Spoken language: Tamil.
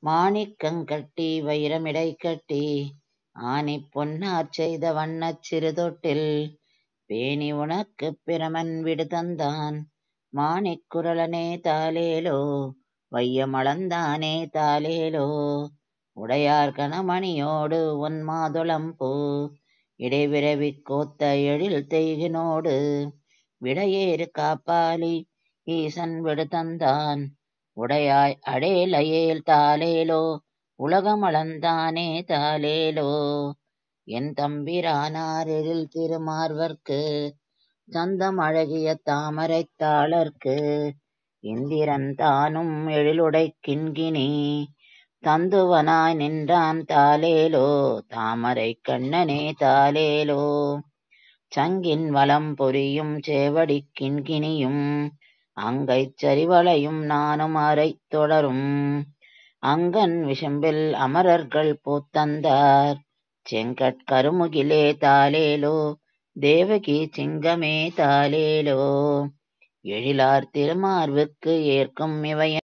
மாணிக்கங்கட்டி வைரமிடை கட்டி ஆணிப் பொன்னாற் செய்த வண்ணச் சிறுதொட்டில் பேணி உனக்குப் பிரமன் விடுதந்தான் மாணிக் குறளனே தாலேலோ வையமளந்தானே தாலேலோ உடையார் கணமணியோடு ஒன் மாதுளம்பூ இடைவிரவிக் கோத்த எழில் தெய்கினோடு விடையேறு காப்பாலி ஈசன் விடுதந்தான் உடையாய் அடேலயேல் தாலேலோ உலகமளந்தானே தாலேலோ என் தம்பிரானார் எழில் திருமார்வர்க்கு சந்தம் அழகிய தாமரைத் தாளர்க்கு இந்திரன் தானும் எழிலுடைக் கிண்கிணி தந்துவனாய் நின்றான் தாலேலோ தாமரைக் கண்ணனே தாலேலோ சங்கின் வலம் பொரியும் சேவடிக் கிண்கிணியும் அங்கைச் சரிவளையும் நானும் அரைத் தொடரும் அங்கன் விசும்பில் அமரர்கள் பூத்தந்தார் செங்கட் கருமுகிலே தாலேலோ தேவகி சிங்கமே தாலேலோ எழிலார் திருமார்வுக்கு ஏற்கும் இவையன்